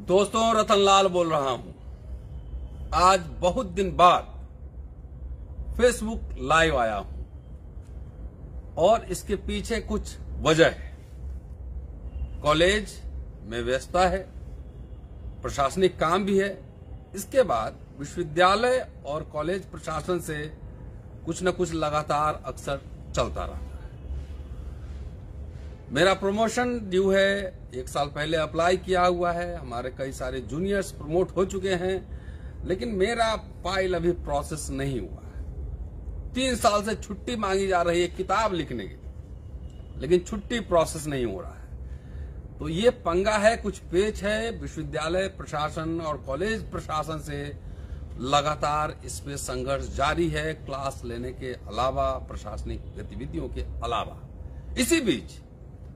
दोस्तों, रतनलाल बोल रहा हूं। आज बहुत दिन बाद फेसबुक लाइव आया हूं और इसके पीछे कुछ वजह है। कॉलेज में व्यस्तता है, प्रशासनिक काम भी है। इसके बाद विश्वविद्यालय और कॉलेज प्रशासन से कुछ न कुछ लगातार अक्सर चलता रहता है। मेरा प्रमोशन ड्यू है, 1 साल पहले अप्लाई किया हुआ है। हमारे कई सारे जूनियर्स प्रमोट हो चुके हैं, लेकिन मेरा फाइल अभी प्रोसेस नहीं हुआ है। 3 साल से छुट्टी मांगी जा रही है किताब लिखने की, लेकिन छुट्टी प्रोसेस नहीं हो रहा है। तो ये पंगा है, कुछ पेच है। विश्वविद्यालय प्रशासन और कॉलेज प्रशासन से लगातार इसमें संघर्ष जारी है, क्लास लेने के अलावा, प्रशासनिक गतिविधियों के अलावा। इसी बीच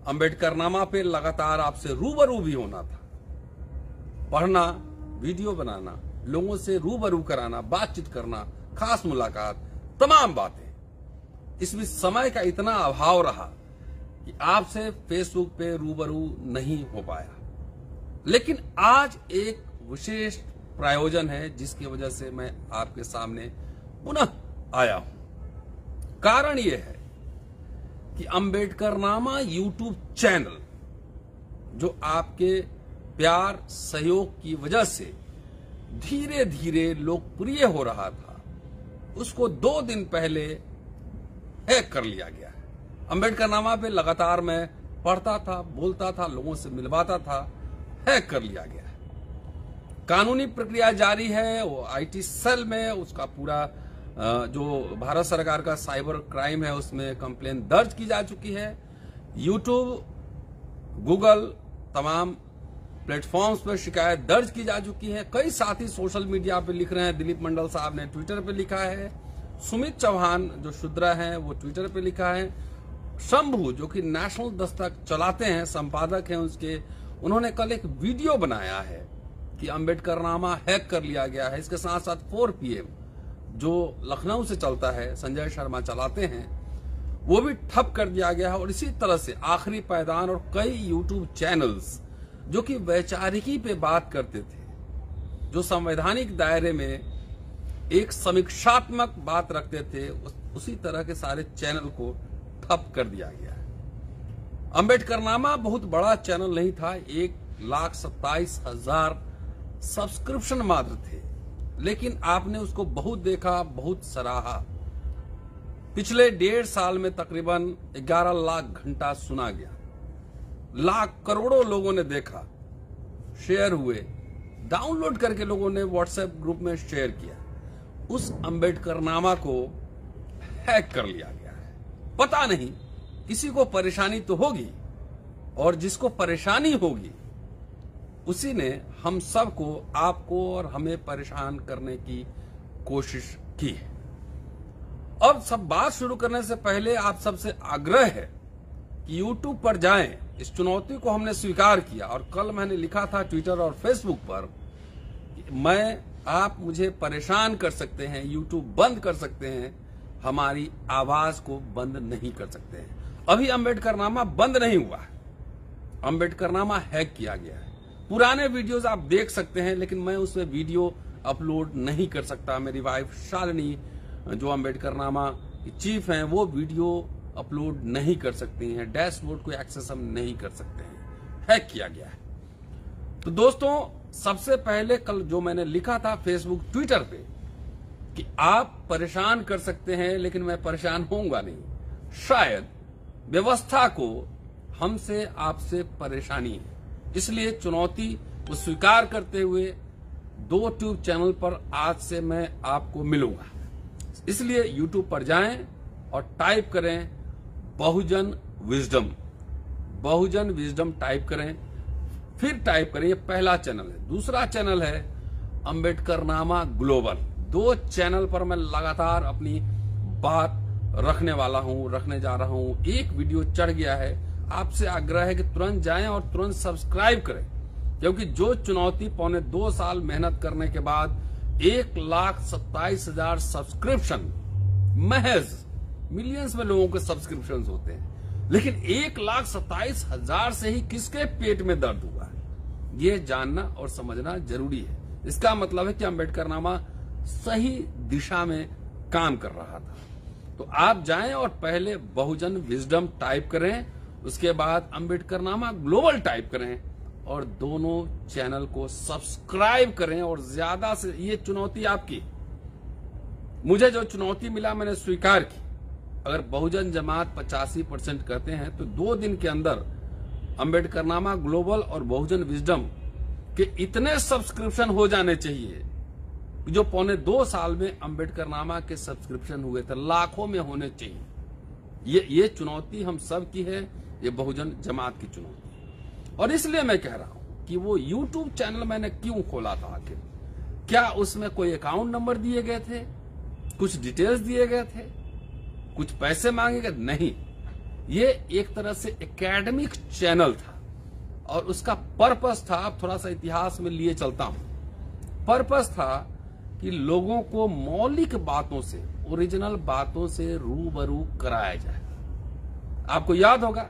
अंबेडकरनामा पे लगातार आपसे रूबरू भी होना था। पढ़ना, वीडियो बनाना, लोगों से रूबरू कराना, बातचीत करना, खास मुलाकात, तमाम बातें। इसमें समय का इतना अभाव रहा कि आपसे फेसबुक पे रूबरू नहीं हो पाया। लेकिन आज एक विशेष प्रायोजन है जिसकी वजह से मैं आपके सामने पुनः आया हूं। कारण यह है कि अंबेडकरनामा यूट्यूब चैनल, जो आपके प्यार सहयोग की वजह से धीरे धीरे लोकप्रिय हो रहा था, उसको 2 दिन पहले हैक कर लिया गया है। अंबेडकरनामा पे लगातार मैं पढ़ता था, बोलता था, लोगों से मिलवाता था, हैक कर लिया गया है। कानूनी प्रक्रिया जारी है, वो आईटी सेल में उसका पूरा जो भारत सरकार का साइबर क्राइम है उसमें कंप्लेन दर्ज की जा चुकी है। यूट्यूब, गूगल, तमाम प्लेटफॉर्म्स पर शिकायत दर्ज की जा चुकी है। कई साथी सोशल मीडिया पे लिख रहे हैं। दिलीप मंडल साहब ने ट्विटर पे लिखा है, सुमित चौहान जो शुद्रा हैं वो ट्विटर पे लिखा है, शंभू जो कि नेशनल दस्तक चलाते हैं, संपादक हैं उसके, उन्होंने कल एक वीडियो बनाया है कि अंबेडकरनामा हैक कर लिया गया है। इसके साथ साथ 4 PM जो लखनऊ से चलता है, संजय शर्मा चलाते हैं, वो भी ठप कर दिया गया है। और इसी तरह से आखिरी पैदान और कई यूट्यूब चैनल्स जो कि वैचारिकी पे बात करते थे, जो संवैधानिक दायरे में एक समीक्षात्मक बात रखते थे, उसी तरह के सारे चैनल को ठप कर दिया गया है। अंबेडकरनामा बहुत बड़ा चैनल नहीं था, 1,27,000 सब्सक्रिप्शन मात्र थे, लेकिन आपने उसको बहुत देखा, बहुत सराहा। पिछले 1.5 साल में तकरीबन 11 लाख घंटा सुना गया, लाख करोड़ों लोगों ने देखा, शेयर हुए, डाउनलोड करके लोगों ने व्हाट्सएप ग्रुप में शेयर किया। उस अंबेडकरनामा को हैक कर लिया गया है। पता नहीं, किसी को परेशानी तो होगी, और जिसको परेशानी होगी उसी ने हम सबको, आपको और हमें परेशान करने की कोशिश की है। अब सब बात शुरू करने से पहले आप सबसे आग्रह है कि YouTube पर जाएं। इस चुनौती को हमने स्वीकार किया और कल मैंने लिखा था ट्विटर और फेसबुक पर, आप मुझे परेशान कर सकते हैं, YouTube बंद कर सकते हैं, हमारी आवाज को बंद नहीं कर सकते हैं। अभी अंबेडकरनामा बंद नहीं हुआ है, अंबेडकरनामा हैक किया गया है। पुराने वीडियोस आप देख सकते हैं, लेकिन मैं उसमें वीडियो अपलोड नहीं कर सकता। मेरी वाइफ शालिनी जो अंबेडकरनामा की चीफ हैं, वो वीडियो अपलोड नहीं कर सकती हैं। डैशबोर्ड को एक्सेस हम नहीं कर सकते हैं, हैक किया गया है। तो दोस्तों, सबसे पहले कल जो मैंने लिखा था फेसबुक, ट्विटर पे कि आप परेशान कर सकते हैं, लेकिन मैं परेशान होऊंगा नहीं। शायद व्यवस्था को हमसे आपसे परेशानी है, इसलिए चुनौती को स्वीकार करते हुए 2 ट्यूब चैनल पर आज से मैं आपको मिलूंगा। इसलिए YouTube पर जाएं और टाइप करें बहुजन विजडम। बहुजन विजडम टाइप करें, फिर टाइप करें, ये पहला चैनल है। दूसरा चैनल है अंबेडकरनामा ग्लोबल। 2 चैनल पर मैं लगातार अपनी बात रखने वाला हूं, रखने जा रहा हूं। एक वीडियो चढ़ गया है, आपसे आग्रह है कि तुरंत जाएं और तुरंत सब्सक्राइब करें, क्योंकि जो चुनौती 2.25 साल मेहनत करने के बाद 1,27,000 सब्सक्रिप्शन, महज मिलियंस में लोगों के सब्सक्रिप्शन होते हैं, लेकिन 1,27,000 से ही किसके पेट में दर्द हुआ है? ये जानना और समझना जरूरी है। इसका मतलब है कि अम्बेडकरनामा सही दिशा में काम कर रहा था। तो आप जाएं और पहले बहुजन विजडम टाइप करें, उसके बाद अम्बेडकरनामा ग्लोबल टाइप करें और दोनों चैनल को सब्सक्राइब करें। और ज्यादा से ये चुनौती आपकी, मुझे जो चुनौती मिला मैंने स्वीकार की। अगर बहुजन जमात 85% करते हैं तो 2 दिन के अंदर अम्बेडकरनामा ग्लोबल और बहुजन विजडम के इतने सब्सक्रिप्शन हो जाने चाहिए जो 1.25 साल में अम्बेडकरनामा के सब्सक्रिप्शन हुए थे, लाखों में होने चाहिए। ये चुनौती हम सब की है, ये बहुजन जमात की चुनौती। और इसलिए मैं कह रहा हूं कि वो YouTube चैनल मैंने क्यों खोला था आखिर? क्या उसमें कोई अकाउंट नंबर दिए गए थे, कुछ डिटेल्स दिए गए थे, कुछ पैसे मांगे गए? नहीं, ये एक तरह से एकेडमिक चैनल था और उसका पर्पस था, अब थोड़ा सा इतिहास में लिए चलता हूं। पर्पस था कि लोगों को मौलिक बातों से, ओरिजिनल बातों से रूबरू कराया जाए। आपको याद होगा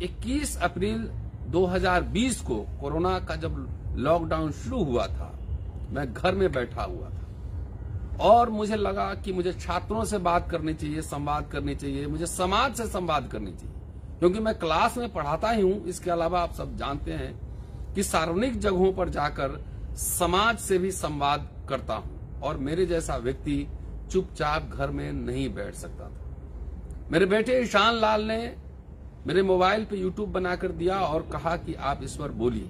21 अप्रैल 2020 को कोरोना का जब लॉकडाउन शुरू हुआ था, मैं घर में बैठा हुआ था और मुझे लगा कि मुझे छात्रों से बात करनी चाहिए, संवाद करनी चाहिए, मुझे समाज से संवाद करनी चाहिए, क्योंकि मैं क्लास में पढ़ाता ही हूं। इसके अलावा आप सब जानते हैं कि सार्वजनिक जगहों पर जाकर समाज से भी संवाद करता हूं और मेरे जैसा व्यक्ति चुपचाप घर में नहीं बैठ सकता था। मेरे बेटे ईशान लाल ने मेरे मोबाइल पे YouTube बनाकर दिया और कहा कि आप इस पर बोलिए,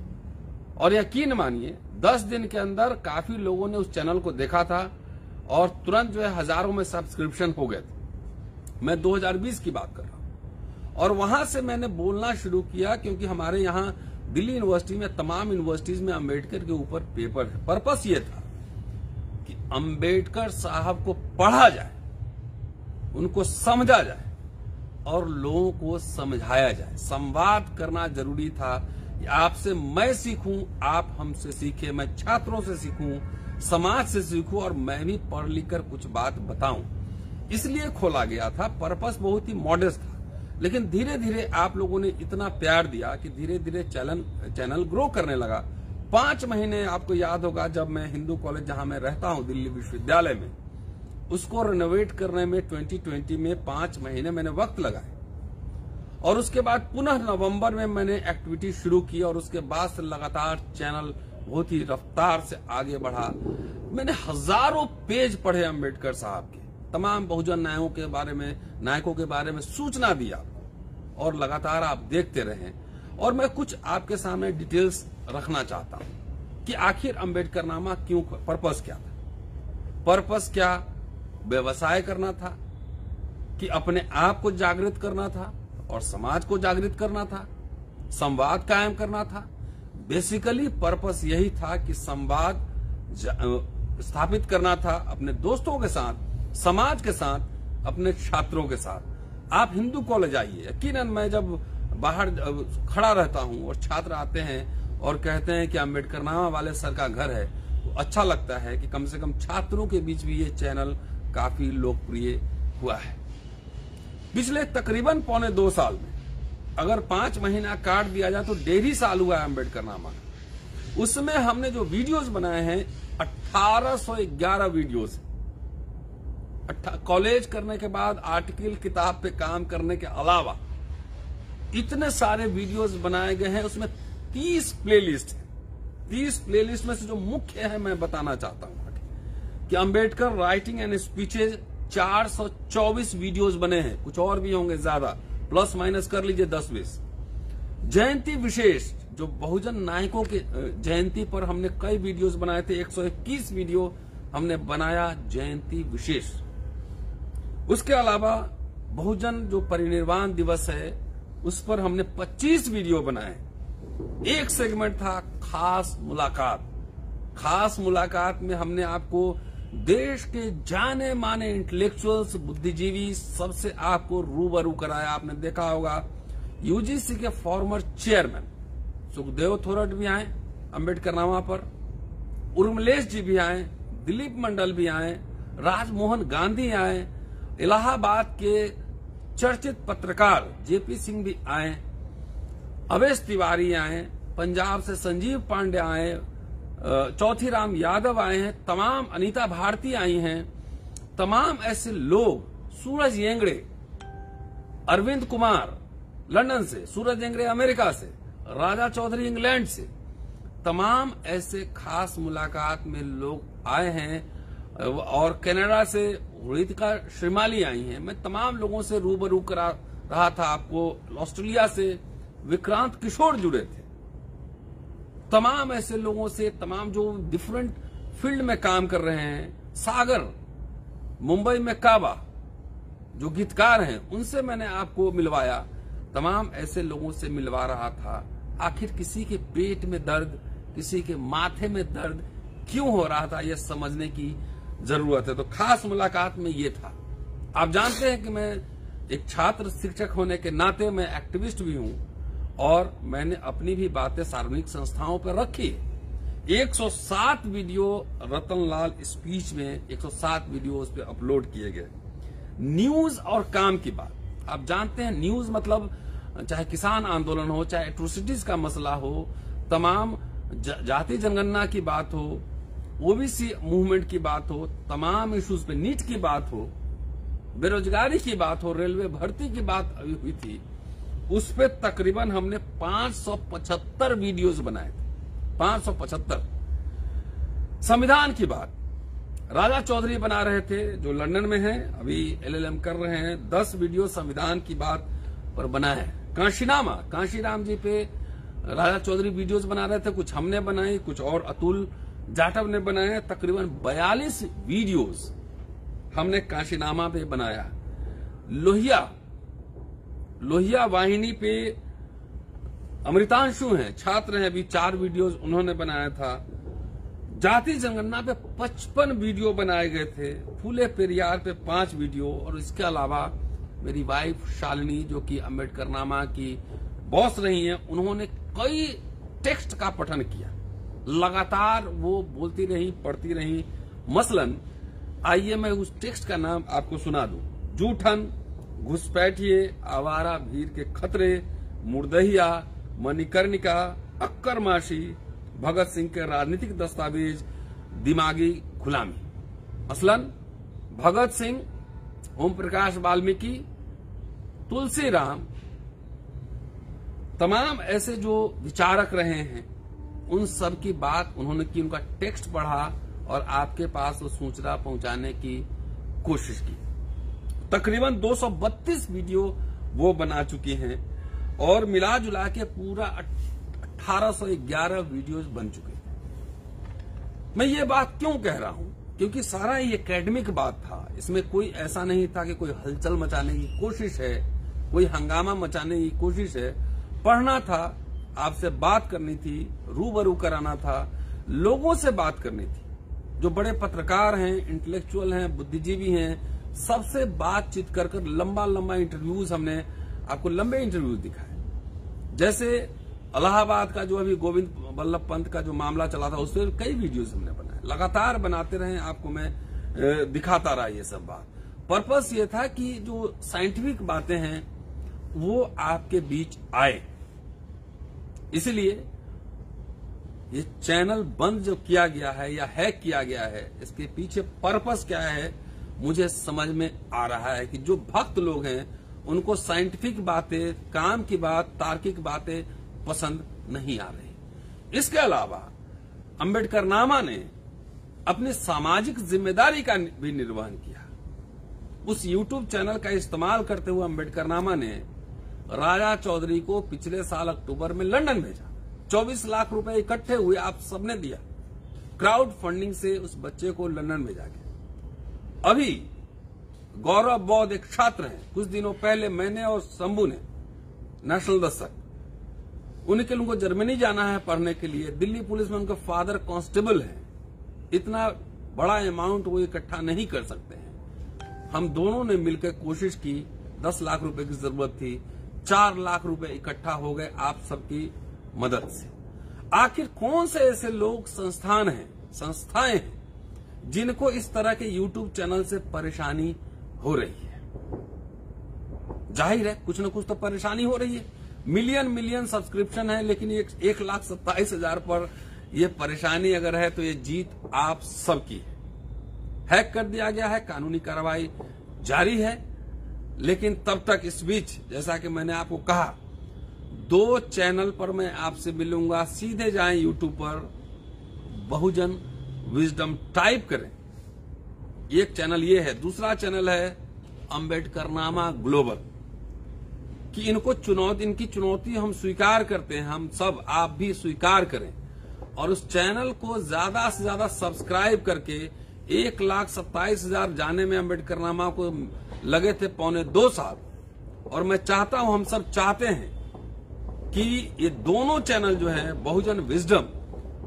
और यकीन मानिए 10 दिन के अंदर काफी लोगों ने उस चैनल को देखा था और तुरंत जो है हजारों में सब्सक्रिप्शन हो गए थे। मैं 2020 की बात कर रहा हूं और वहां से मैंने बोलना शुरू किया, क्योंकि हमारे यहाँ दिल्ली यूनिवर्सिटी में, तमाम यूनिवर्सिटीज में अम्बेडकर के ऊपर पेपर है। पर्पस ये था कि अम्बेडकर साहब को पढ़ा जाए, उनको समझा जाए और लोगों को समझाया जाए। संवाद करना जरूरी था। आपसे मैं सीखूं, आप हमसे सीखें, मैं छात्रों से सीखूं, समाज से सीखूं और मैं भी पढ़ लिख कर कुछ बात बताऊं, इसलिए खोला गया था। पर्पस बहुत ही मॉडेस्ट था, लेकिन धीरे धीरे आप लोगों ने इतना प्यार दिया कि धीरे धीरे चैनल ग्रो करने लगा। 5 महीने, आपको याद होगा, जब मैं हिंदू कॉलेज जहां मैं रहता हूं दिल्ली विश्वविद्यालय में, उसको रिनोवेट करने में 2020 में 5 महीने मैंने वक्त लगाए और उसके बाद पुनः नवंबर में मैंने एक्टिविटी शुरू की और उसके बाद से लगातार चैनल बहुत ही रफ्तार से आगे बढ़ा। मैंने हजारों पेज पढ़े अम्बेडकर साहब के, तमाम बहुजन नायकों के बारे में सूचना दिया और लगातार आप देखते रहे। और मैं कुछ आपके सामने डिटेल्स रखना चाहता हूं कि आखिर अम्बेडकरनामा क्यों, पर्पस क्या था। पर्पस क्या व्यवसाय करना था कि अपने आप को जागृत करना था और समाज को जागृत करना था, संवाद कायम करना था। बेसिकली पर्पस यही था कि संवाद स्थापित करना था अपने दोस्तों के साथ, समाज के साथ, अपने छात्रों के साथ। आप हिंदू कॉलेज आइए, यकीनन मैं जब बाहर खड़ा रहता हूं और छात्र आते हैं और कहते हैं कि अम्बेडकरनामा वाले सर का घर है, तो अच्छा लगता है कि कम से कम छात्रों के बीच भी ये चैनल काफी लोकप्रिय हुआ है। पिछले तकरीबन 1.25 साल में अगर 5 महीना काट दिया जाए तो 1.5 साल हुआ है अम्बेडकरनामा का। उसमें हमने जो वीडियोस बनाए हैं 1811 वीडियोस। कॉलेज करने के बाद आर्टिकल, किताब पे काम करने के अलावा इतने सारे वीडियोस बनाए गए हैं। उसमें 30 प्लेलिस्ट है। 30 प्लेलिस्ट में से जो मुख्य है मैं बताना चाहता हूं कि Ambedkar writing and speeches 424 videos बने हैं, कुछ और भी होंगे ज्यादा, प्लस माइनस कर लीजिए 10-20। जयंती विशेष, जो बहुजन नायकों के जयंती पर हमने कई वीडियोस बनाए थे, 121 वीडियो हमने बनाया जयंती विशेष। उसके अलावा बहुजन जो परिनिर्वाण दिवस है उस पर हमने 25 वीडियो बनाए। एक सेगमेंट था खास मुलाकात। खास मुलाकात में हमने आपको देश के जाने माने इंटेलेक्चुअल्स, बुद्धिजीवी सबसे आपको रूबरू कराया। आपने देखा होगा यूजीसी के फॉर्मर चेयरमैन सुखदेव थोरट भी आए अम्बेडकरनामा पर, उर्मिलेश जी भी आए, दिलीप मंडल भी आए, राजमोहन गांधी आए, इलाहाबाद के चर्चित पत्रकार जेपी सिंह भी आए, अवेश तिवारी आए, पंजाब से संजीव पांडे आए, चौथी राम यादव आए हैं, तमाम अनीता भारती आई हैं, तमाम ऐसे लोग, सूरज येंगड़े, अरविंद कुमार लंदन से, सूरज येंगड़े अमेरिका से, राजा चौधरी इंग्लैंड से, तमाम ऐसे खास मुलाकात में लोग आए हैं और कनाडा से रितिका श्रीमाली आई हैं। मैं तमाम लोगों से रूबरू करा रहा था आपको। ऑस्ट्रेलिया से विक्रांत किशोर जुड़े थे। तमाम ऐसे लोगों से, तमाम जो डिफरेंट फील्ड में काम कर रहे हैं, सागर, मुंबई में काबा जो गीतकार हैं, उनसे मैंने आपको मिलवाया। तमाम ऐसे लोगों से मिलवा रहा था। आखिर किसी के पेट में दर्द, किसी के माथे में दर्द क्यों हो रहा था, यह समझने की जरूरत है। तो खास मुलाकात में ये था। आप जानते हैं कि मैं एक छात्र शिक्षक होने के नाते मैं एक्टिविस्ट भी हूं और मैंने अपनी भी बातें सार्वजनिक संस्थाओं पर रखी। 107 वीडियो रतनलाल स्पीच में 107 वीडियो उस पर अपलोड किए गए। न्यूज और काम की बात, आप जानते हैं न्यूज मतलब चाहे किसान आंदोलन हो, चाहे एट्रोसिटीज का मसला हो, तमाम जाति जनगणना की बात हो, ओबीसी मूवमेंट की बात हो, तमाम इश्यूज पे, नीट की बात हो, बेरोजगारी की बात हो, रेलवे भर्ती की बात अभी हुई थी, उस पे तकरीबन हमने 575 वीडियोस बनाए थे। 575। संविधान की बात राजा चौधरी बना रहे थे जो लंदन में हैं, अभी एलएलएम कर रहे हैं। 10 वीडियो संविधान की बात पर बनाए। काशीनामा, काशीराम जी पे राजा चौधरी वीडियोस बना रहे थे, कुछ हमने बनाई, कुछ और अतुल जाटव ने बनाए। तकरीबन 42 वीडियोस हमने काशीनामा पे बनाया। लोहिया वाहिनी पे अमृतांशु हैं, छात्र हैं, अभी 4 वीडियोस उन्होंने बनाया था। जाति जनगणना पे 55 वीडियो बनाए गए थे। फूले पेरियार पे 5 वीडियो, और इसके अलावा मेरी वाइफ शालिनी जो कि अम्बेडकर नामा की बॉस रही हैं, उन्होंने कई टेक्स्ट का पठन किया। लगातार वो बोलती रही, पढ़ती रही। मसलन आइए मैं उस टेक्स्ट का नाम आपको सुना दूं। जूठन, घुसपैठिए, आवारा भीड़ के खतरे, मुर्दहिया, मणिकर्णिका, अक्करमाशी, भगत सिंह के राजनीतिक दस्तावेज, दिमागी गुलामी। मसलन भगत सिंह, ओम प्रकाश वाल्मीकि, तुलसीराम, तमाम ऐसे जो विचारक रहे हैं, उन सब की बात उन्होंने की, उनका टेक्स्ट पढ़ा और आपके पास वो सूचना पहुंचाने की कोशिश की। तकरीबन 232 वीडियो वो बना चुकी हैं और मिला जुला के पूरा 1811 वीडियोस बन चुके हैं। मैं ये बात क्यों कह रहा हूं? क्योंकि सारा ये एकेडमिक बात था। इसमें कोई ऐसा नहीं था कि कोई हलचल मचाने की कोशिश है, कोई हंगामा मचाने की कोशिश है। पढ़ना था, आपसे बात करनी थी, रूबरू कराना था, लोगों से बात करनी थी। जो बड़े पत्रकार हैं, इंटेलेक्चुअल हैं, बुद्धिजीवी हैं, सबसे बातचीत कर लंबा लंबा इंटरव्यूज, हमने आपको लंबे इंटरव्यूज दिखाए। जैसे इलाहाबाद का जो अभी गोविंद वल्लभ पंत का जो मामला चला था, उससे कई वीडियोस हमने बनाए। लगातार बनाते रहे, आपको मैं दिखाता रहा ये सब बात। पर्पस ये था कि जो साइंटिफिक बातें हैं वो आपके बीच आए। इसलिए ये चैनल बंद जो किया गया है या हैक किया गया है, इसके पीछे पर्पस क्या है मुझे समझ में आ रहा है कि जो भक्त लोग हैं उनको साइंटिफिक बातें, काम की बात, तार्किक बातें पसंद नहीं आ रही। इसके अलावा अम्बेडकर नामा ने अपनी सामाजिक जिम्मेदारी का भी निर्वहन किया। उस यूट्यूब चैनल का इस्तेमाल करते हुए अम्बेडकर नामा ने राजा चौधरी को पिछले साल अक्टूबर में लंदन भेजा। 24 लाख रुपए इकट्ठे हुए, आप सबने दिया। क्राउड फंडिंग से उस बच्चे को लंदन भेजा गया। अभी गौरव बौद्ध एक छात्र हैं, कुछ दिनों पहले मैंने और शंभू ने, नेशनल दस्तक, उनके लोगों को जर्मनी जाना है पढ़ने के लिए। दिल्ली पुलिस में उनके फादर कांस्टेबल हैं। इतना बड़ा अमाउंट वो इकट्ठा नहीं कर सकते हैं। हम दोनों ने मिलकर कोशिश की, 10 लाख रुपए की जरूरत थी, 4 लाख रुपए इकट्ठा हो गए आप सबकी मदद से। आखिर कौन से ऐसे लोग, संस्थाएं हैं जिनको इस तरह के यूट्यूब चैनल से परेशानी हो रही है? जाहिर है कुछ न कुछ तो परेशानी हो रही है। मिलियन सब्सक्रिप्शन है, लेकिन 1,27,000 पर यह परेशानी अगर है तो ये जीत आप सबकी है। हैक कर दिया गया है, कानूनी कार्रवाई जारी है, लेकिन तब तक इस बीच जैसा कि मैंने आपको कहा 2 चैनल पर मैं आपसे मिलूंगा। सीधे जाएं यूट्यूब पर, बहुजन विजडम टाइप करें। एक चैनल ये है, दूसरा चैनल है अंबेडकरनामा ग्लोबल। कि इनकी चुनौती हम स्वीकार करते हैं, हम सब, आप भी स्वीकार करें और उस चैनल को ज्यादा से ज्यादा सब्सक्राइब करके 1,27,000 जाने में अंबेडकरनामा को लगे थे 2.25 साल। और मैं चाहता हूं, हम सब चाहते हैं कि ये दोनों चैनल जो है, बहुजन विजडम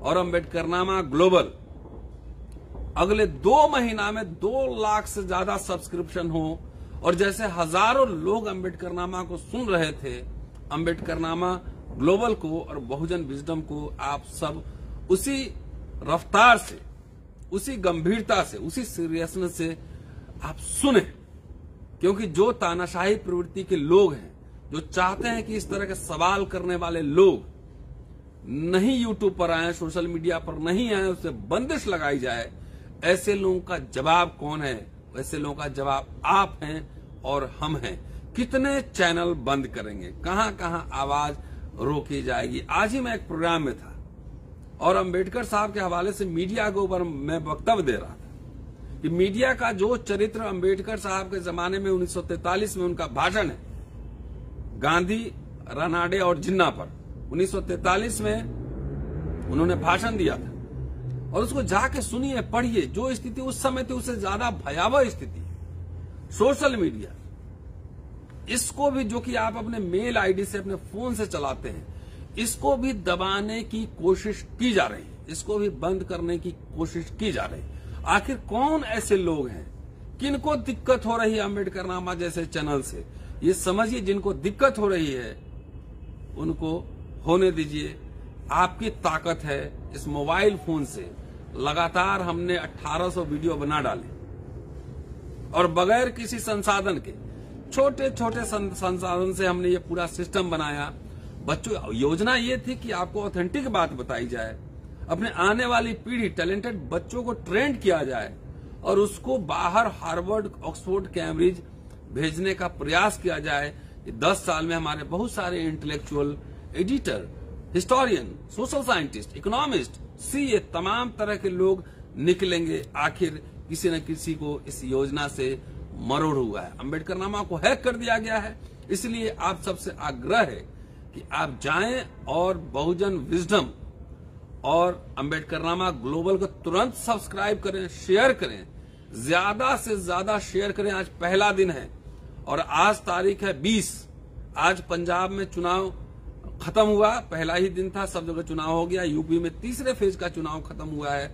और अंबेडकरनामा ग्लोबल, अगले 2 महीना में 2 लाख से ज्यादा सब्सक्रिप्शन हो। और जैसे हजारों लोग अंबेडकरनामा को सुन रहे थे, अंबेडकरनामा ग्लोबल को और बहुजन विजडम को आप सब उसी रफ्तार से, उसी गंभीरता से, उसी सीरियसनेस से आप सुने। क्योंकि जो तानाशाही प्रवृत्ति के लोग हैं, जो चाहते हैं कि इस तरह के सवाल करने वाले लोग नहीं यूट्यूब पर आए, सोशल मीडिया पर नहीं आए, उससे बंदिश लगाई जाए, ऐसे लोगों का जवाब कौन है? ऐसे लोगों का जवाब आप हैं और हम हैं। कितने चैनल बंद करेंगे? कहां कहां आवाज रोकी जाएगी? आज ही मैं एक प्रोग्राम में था और अंबेडकर साहब के हवाले से मीडिया के ऊपर मैं वक्तव्य दे रहा था कि मीडिया का जो चरित्र अंबेडकर साहब के जमाने में 1943 में उनका भाषण है, गांधी, रानाडे और जिन्ना पर 1943 में उन्होंने भाषण दिया था और उसको जाके सुनिए, पढ़िए। जो स्थिति उस समय थी उससे ज्यादा भयावह स्थिति है। सोशल मीडिया, इसको भी, जो कि आप अपने मेल आईडी से, अपने फोन से चलाते हैं, इसको भी दबाने की कोशिश की जा रही है, इसको भी बंद करने की कोशिश की जा रही है। आखिर कौन ऐसे लोग हैं किनको दिक्कत हो रही है अंबेडकरनामा जैसे चैनल से? ये समझिए, जिनको दिक्कत हो रही है उनको होने दीजिए। आपकी ताकत है इस मोबाइल फोन से। लगातार हमने 1800 वीडियो बना डाले और बगैर किसी संसाधन के, छोटे छोटे संसाधन से हमने ये पूरा सिस्टम बनाया। बच्चों, योजना ये थी कि आपको ऑथेंटिक बात बताई जाए, अपने आने वाली पीढ़ी, टैलेंटेड बच्चों को ट्रेंड किया जाए और उसको बाहर हार्वर्ड, ऑक्सफोर्ड, कैम्ब्रिज भेजने का प्रयास किया जाए। 10 साल में हमारे बहुत सारे intellectual, editor, historian, social scientist, economist, CA, तमाम तरह के लोग निकलेंगे। आखिर किसी न किसी को इस योजना से मरोड़ हुआ है। अंबेडकरनामा को हैक कर दिया गया है। इसलिए आप सबसे आग्रह है कि आप जाएं और बहुजन विजडम और अंबेडकरनामा ग्लोबल को तुरंत सब्सक्राइब करें, शेयर करें, ज्यादा से ज्यादा शेयर करें। आज पहला दिन है और आज तारीख है 20। आज पंजाब में चुनाव खत्म हुआ, पहला ही दिन था, सब जगह चुनाव हो गया। यूपी में तीसरे फेज का चुनाव खत्म हुआ है।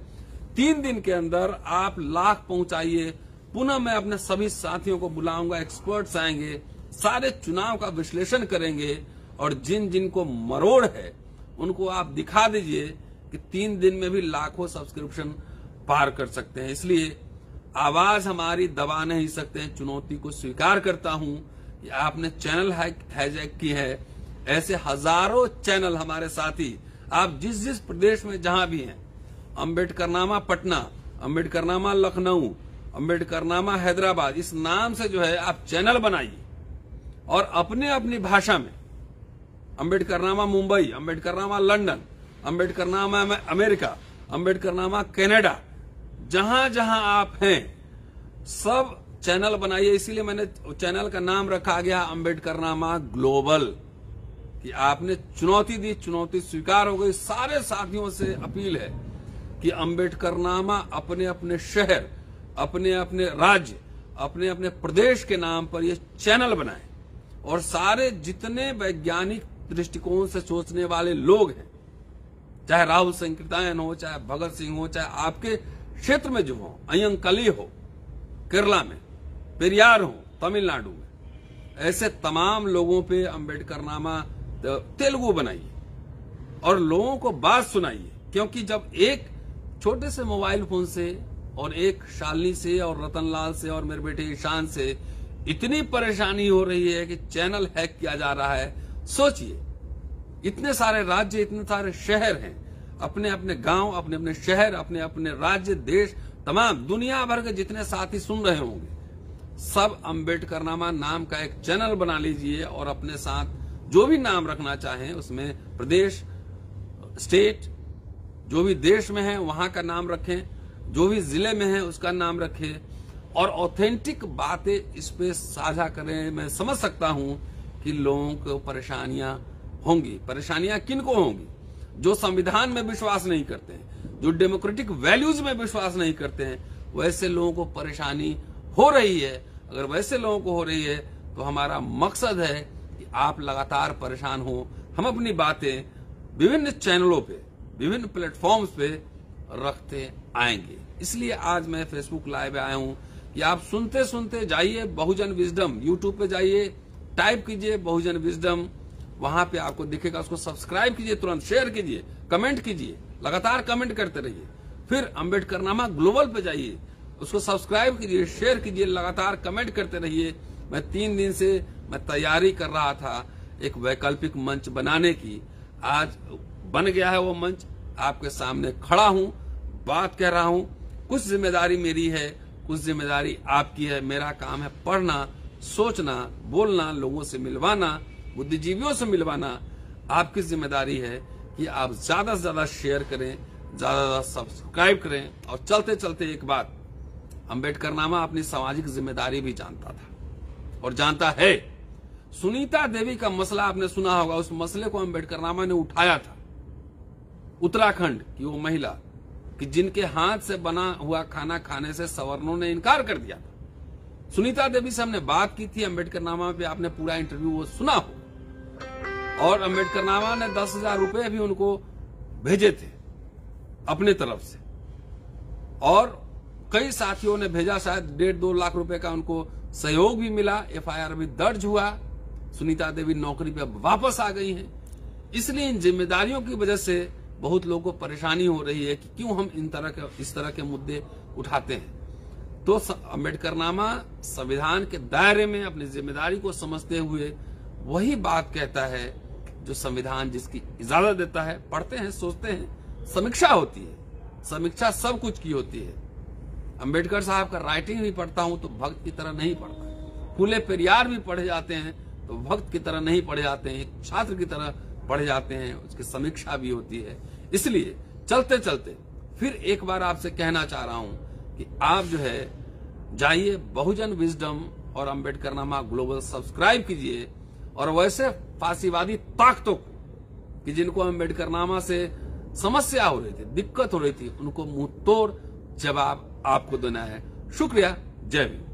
3 दिन के अंदर आप लाख पहुंचाइए। पुनः मैं अपने सभी साथियों को बुलाऊंगा, एक्सपर्ट्स आएंगे, सारे चुनाव का विश्लेषण करेंगे और जिन जिनको मरोड़ है उनको आप दिखा दीजिए कि 3 दिन में भी लाखों सब्सक्रिप्शन पार कर सकते हैं। इसलिए आवाज हमारी दबा नहीं सकते हैं। चुनौती को स्वीकार करता हूं कि आपने चैनल हाईजैक की है। ऐसे हजारों चैनल हमारे साथी, आप जिस जिस प्रदेश में जहां भी हैं, अंबेडकरनामा पटना, अंबेडकरनामा लखनऊ, अंबेडकरनामा हैदराबाद, इस नाम से जो है आप चैनल बनाइए और अपने अपनी भाषा में, Ambedkarnama Mumbai, Ambedkarnama London, Ambedkarnama America, Ambedkarnama Canada, जहां जहां आप हैं सब चैनल बनाइए। इसीलिए मैंने चैनल का नाम रखा गया अंबेडकरनामा ग्लोबल, कि आपने चुनौती दी, चुनौती स्वीकार हो गई। सारे साथियों से अपील है कि अंबेडकरनामा अपने अपने शहर, अपने अपने राज्य, अपने अपने प्रदेश के नाम पर ये चैनल बनाएं और सारे जितने वैज्ञानिक दृष्टिकोण से सोचने वाले लोग हैं, चाहे राहुल संकीर्तन हो, चाहे भगत सिंह हो, चाहे आपके क्षेत्र में जो हो, अयंकली हो केरला में, पेरियार हो तमिलनाडु में, ऐसे तमाम लोगों पे अंबेडकरनामा तेलुगु बनाइए और लोगों को बात सुनाइए। क्योंकि जब एक छोटे से मोबाइल फोन से और एक शालिनी से और रतनलाल से और मेरे बेटे ईशान से इतनी परेशानी हो रही है कि चैनल हैक किया जा रहा है, सोचिए, इतने सारे राज्य, इतने सारे शहर हैं, अपने अपने गांव, अपने अपने शहर, अपने अपने राज्य, देश, तमाम दुनिया भर के जितने साथी सुन रहे होंगे, सब अम्बेडकरनामा नाम का एक चैनल बना लीजिए और अपने साथ जो भी नाम रखना चाहें उसमें प्रदेश, स्टेट, जो भी देश में है वहां का नाम रखें, जो भी जिले में है उसका नाम रखें और ऑथेंटिक बातें इस पे साझा करें। मैं समझ सकता हूं कि लोगों को परेशानियां होंगी। परेशानियां किनको होंगी? जो संविधान में विश्वास नहीं करते हैं, जो डेमोक्रेटिक वैल्यूज में विश्वास नहीं करते हैं, वैसे लोगों को परेशानी हो रही है। अगर वैसे लोगों को हो रही है तो हमारा मकसद है कि आप लगातार परेशान हो। हम अपनी बातें विभिन्न चैनलों पे, विभिन्न प्लेटफॉर्म्स पे रखते आएंगे। इसलिए आज मैं फेसबुक लाइव आया हूं कि आप सुनते सुनते जाइए बहुजन विजडम, यूट्यूब पे जाइए, टाइप कीजिए बहुजन विजडम, वहां पे आपको दिखेगा, उसको सब्सक्राइब कीजिए, तुरंत शेयर कीजिए, कमेंट कीजिए, लगातार कमेंट करते रहिए। फिर अम्बेडकरनामा ग्लोबल पे जाइए, उसको सब्सक्राइब कीजिए, शेयर कीजिए, लगातार कमेंट करते रहिए। मैं 3 दिन से तैयारी कर रहा था एक वैकल्पिक मंच बनाने की, आज बन गया है वो मंच, आपके सामने खड़ा हूं, बात कह रहा हूं। कुछ जिम्मेदारी मेरी है, कुछ जिम्मेदारी आपकी है। मेरा काम है पढ़ना, सोचना, बोलना, लोगों से मिलवाना, बुद्धिजीवियों से मिलवाना। आपकी जिम्मेदारी है कि आप ज्यादा से ज्यादा शेयर करें, ज्यादा से ज्यादा सब्सक्राइब करें। और चलते चलते एक बात, अम्बेडकरनामा अपनी सामाजिक जिम्मेदारी भी जानता था और जानता है। सुनीता देवी का मसला आपने सुना होगा, उस मसले को अम्बेडकरनामा ने उठाया था। उत्तराखंड की वो महिला कि जिनके हाथ से बना हुआ खाना खाने से सवर्णों ने इनकार कर दिया था। सुनीता देवी से हमने बात की थी अम्बेडकरनामा पे, आपने पूरा इंटरव्यू वो सुना हो। और अम्बेडकरनामा ने 10,000 रुपए भी उनको भेजे थे अपने तरफ से, और कई साथियों ने भेजा, शायद 1.5-2 लाख रुपए का उनको सहयोग भी मिला। FIR भी दर्ज हुआ, सुनीता देवी नौकरी पे वापस आ गई हैं। इसलिए इन जिम्मेदारियों की वजह से बहुत लोगों को परेशानी हो रही है कि क्यों हम इस तरह के मुद्दे उठाते हैं। तो अम्बेडकरनामा संविधान के दायरे में अपनी जिम्मेदारी को समझते हुए वही बात कहता है जो संविधान जिसकी इजाजत देता है। पढ़ते हैं, सोचते हैं, समीक्षा होती है, समीक्षा सब कुछ की होती है। अम्बेडकर साहब का राइटिंग भी पढ़ता हूं तो भक्त की तरह नहीं पढ़ता। फूले पेरियार भी पढ़े जाते हैं तो भक्त की तरह नहीं पढ़े जाते हैं, एक छात्र की तरह पढ़े जाते हैं, उसकी समीक्षा भी होती है। इसलिए चलते चलते फिर एक बार आपसे कहना चाह रहा हूं कि आप जो है जाइए बहुजन विजडम और अम्बेडकरनामा ग्लोबल सब्सक्राइब कीजिए। और वैसे फांसीवादी ताकतों को कि जिनको अम्बेडकरनामा से समस्या हो रही थी, दिक्कत हो रही थी, उनको मुंह तोड़ जवाब आपको देना है। शुक्रिया, जय भीम।